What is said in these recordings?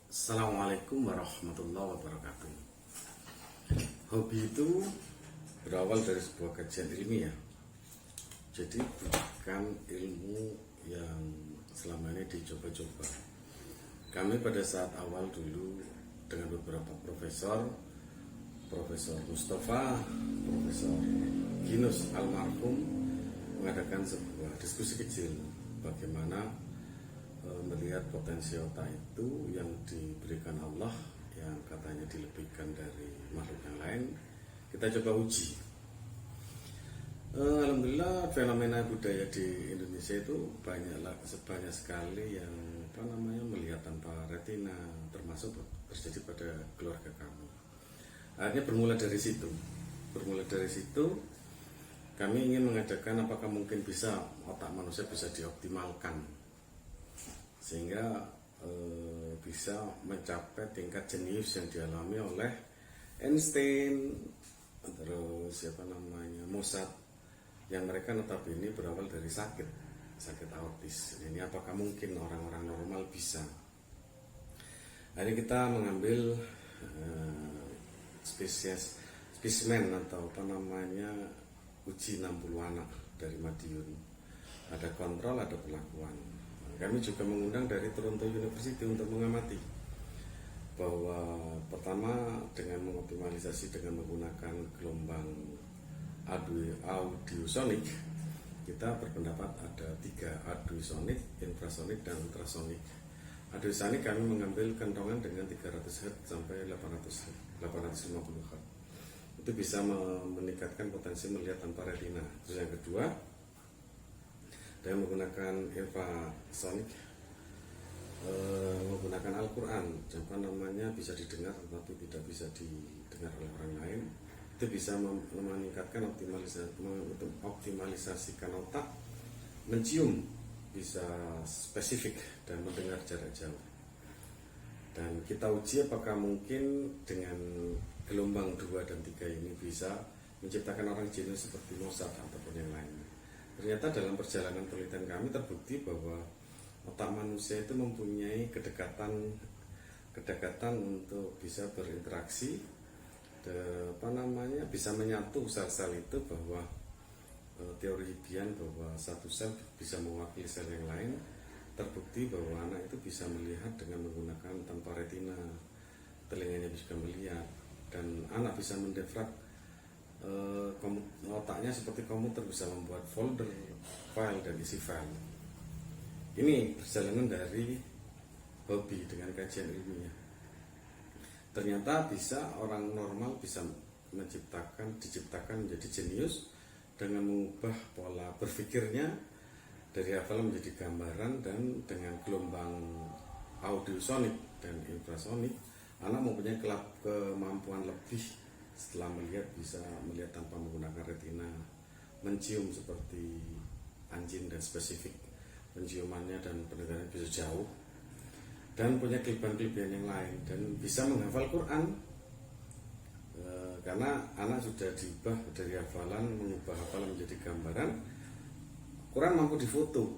Assalamualaikum warahmatullahi wabarakatuh. Hobi itu berawal dari sebuah kajian ilmiah. Jadi bukan ilmu yang selama ini dicoba-coba. Kami pada saat awal dulu dengan beberapa profesor, Profesor Mustafa, Profesor Ginus almarhum, mengadakan sebuah diskusi kecil bagaimana melihat potensi otak itu yang diberikan Allah, yang katanya dilebihkan dari makhluk yang lain. Kita coba uji. Alhamdulillah fenomena budaya di Indonesia itu banyak sekali yang melihat tanpa retina, termasuk terjadi pada keluarga kami. Akhirnya bermula dari situ. Kami ingin mengadakan apakah mungkin bisa otak manusia bisa dioptimalkan sehingga bisa mencapai tingkat jenius yang dialami oleh Einstein, terus Mozart, yang mereka notabene berawal dari sakit autis. Ini apakah mungkin orang-orang normal bisa? Hari kita mengambil spesimen atau uji 60 anak dari Madiun. Ada kontrol, ada perlakuan. Kami juga mengundang dari Toronto University untuk mengamati bahwa pertama dengan mengoptimalisasi dengan menggunakan gelombang audiosonik, kita berpendapat ada 3, audiosonik, infrasonik, dan ultrasonik. Audiosonik kami mengambil kentongan dengan 300 Hz sampai 850 Hz. Itu bisa meningkatkan potensi melihat tanpa retina. Terus yang kedua, dan menggunakan infrasonik, menggunakan Al-Quran, bisa didengar tetapi tidak bisa didengar oleh orang lain. Itu bisa meningkatkan optimalisasikan otak, mencium bisa spesifik dan mendengar jarak jauh. Dan kita uji apakah mungkin dengan gelombang 2 dan 3 ini bisa menciptakan orang jenius seperti Mozart ataupun yang lainnya. Ternyata dalam perjalanan penelitian kami terbukti bahwa otak manusia itu mempunyai kedekatan untuk bisa berinteraksi, bisa menyatu sel-sel itu, bahwa teori Hibbian bahwa satu sel bisa mewakili sel yang lain. Terbukti bahwa anak itu bisa melihat dengan menggunakan tanpa retina, telinganya juga melihat, dan anak bisa mendefrak otaknya seperti komputer, bisa membuat folder, file, dan isi file. Ini perjalanan dari hobi dengan kajian ilmiah. Ternyata bisa orang normal bisa diciptakan menjadi jenius dengan mengubah pola berpikirnya dari hafalan menjadi gambaran, dan dengan gelombang audiosonik dan infrasonik anak mempunyai kemampuan lebih setelah bisa melihat tanpa menggunakan retina, mencium seperti anjing dan spesifik penciumannya, dan pendengarannya bisa jauh, dan punya kelebihan-kelebihan yang lain, dan bisa menghafal Quran karena anak sudah diubah dari hafalan, mengubah hafalan menjadi gambaran. Quran mampu difoto,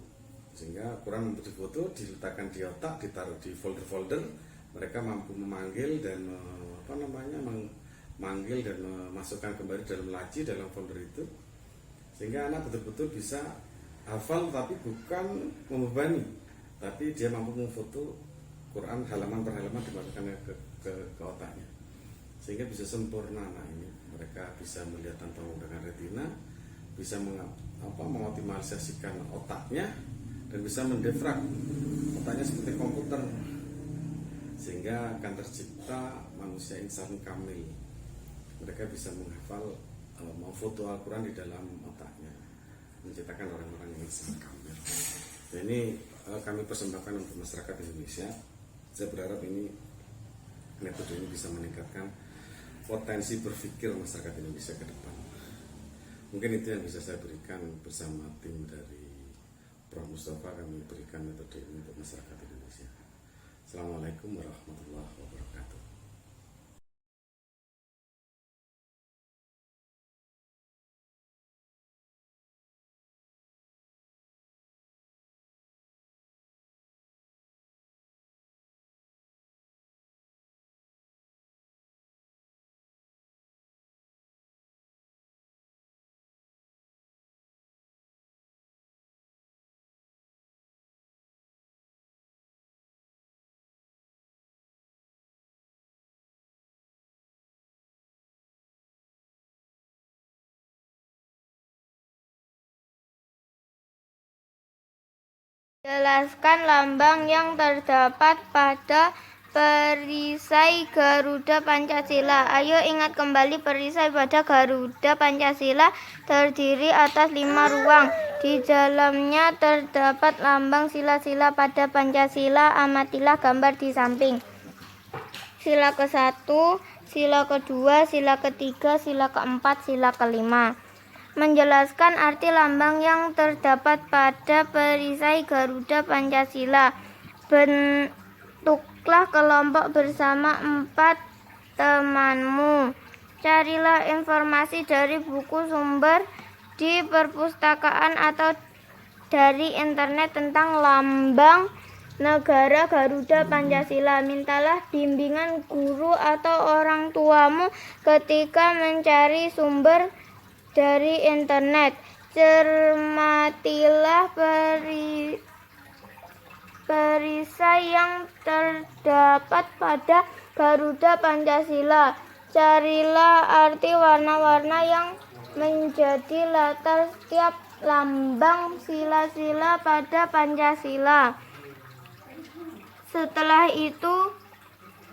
sehingga Quran mampu difoto, diletakkan di otak, ditaruh di folder-folder. Mereka mampu memanggil dan manggil dan memasukkan kembali dalam laci, dalam folder itu, sehingga anak betul-betul bisa hafal, tapi bukan membebani, tapi dia mampu memfoto Quran halaman per halaman, dimasukkan ke otaknya, sehingga bisa sempurna. Nah, ini mereka bisa melihat tanpa menggunakan retina, bisa mengoptimalisasikan otaknya, dan bisa mendefrak otaknya seperti komputer, sehingga akan tercipta manusia insan kamil. Mereka bisa menghafal, memfoto Al-Quran di dalam otaknya, menciptakan orang-orang yang insan kamil. Dan ini kami persembahkan untuk masyarakat Indonesia. Saya berharap metode ini bisa meningkatkan potensi berpikir masyarakat Indonesia ke depan. Mungkin itu yang bisa saya berikan bersama tim dari Prof. Mustafa. Kami berikan metode ini untuk masyarakat Indonesia. Assalamualaikum warahmatullahi wabarakatuh. Jelaskan lambang yang terdapat pada perisai Garuda Pancasila. Ayo ingat kembali perisai pada Garuda Pancasila terdiri atas 5 ruang. Di dalamnya terdapat lambang sila-sila pada Pancasila. Amatilah gambar di samping. Sila ke-1, sila ke-2, sila ke-3, sila ke-4, sila ke-5. Menjelaskan arti lambang yang terdapat pada perisai Garuda Pancasila. Bentuklah kelompok bersama 4 temanmu. Carilah informasi dari buku sumber di perpustakaan atau dari internet tentang lambang negara Garuda Pancasila. Mintalah bimbingan guru atau orang tuamu ketika mencari sumber dari internet. Cermatilah perisai yang terdapat pada Garuda Pancasila. Carilah arti warna-warna yang menjadi latar setiap lambang sila-sila pada Pancasila. Setelah itu,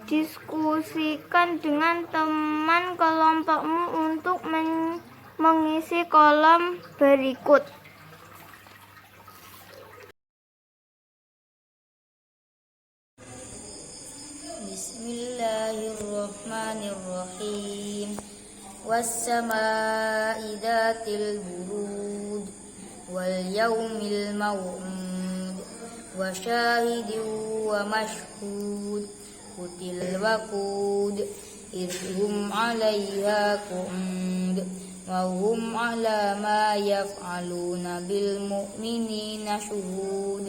diskusikan dengan teman kelompokmu untuk mengisi kolom berikut. Bismillahirrahmanirrahim. Wassama'i dzatil burud wal yaumil maw'ud wa syahidin wa mashhud kutil waqud idhum 'alaiha qu'ud wa hum 'ala ma yaf'aluna bil mu'minina syuhud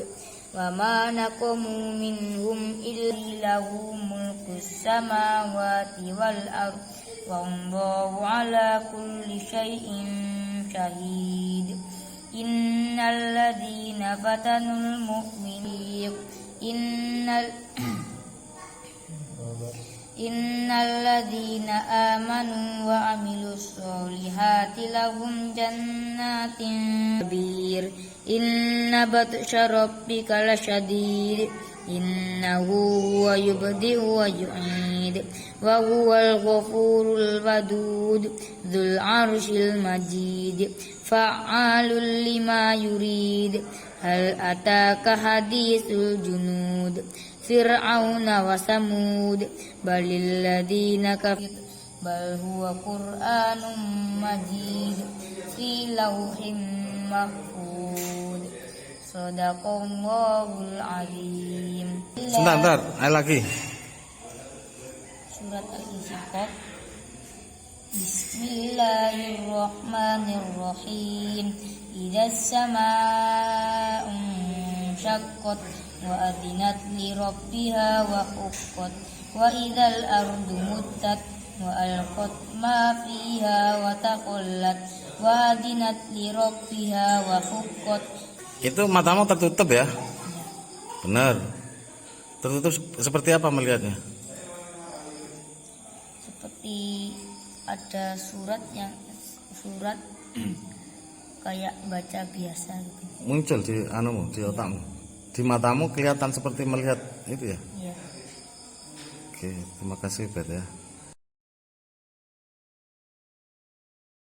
wa ma naqamu minhum illa lahu mulkus samawati wal ard wa Allahu 'ala kulli syai'in syahid. Innal ladzina fatanul mu'minin Innal ladzina amanu wa amilus solihati lahum jannatin bir. Inna batsya rabbika lasyadid. Innahu huwa yubdi'u wa yu'id wa huwal ghafurul wadud dzul arsyil majid fa'alul lima yurid. Hal ataka hadisul junud Fir'auna wa Samud balil ladina kafir bal huwa Qur'anum majid fi lauhin mahfud. Shadaqallahul azim. Sebentar, ayo lagi. Surat Al-Insyiqaq. Bismillahirrahmanirrahim. Idzas samaa'u syaqqat wa adinat li rabbiha wa huqqat wa idzal ardu muddat wa alqat ma fiha wa taqallat wa adinat li rabbiha wa huqqat. Itu matamu tertutup ya? Benar. Tertutup seperti apa melihatnya? Seperti ada surat kayak baca biasa gitu. Muncul di di otakmu. Di matamu kelihatan seperti melihat itu ya? Iya. Oke, terima kasih Bet ya.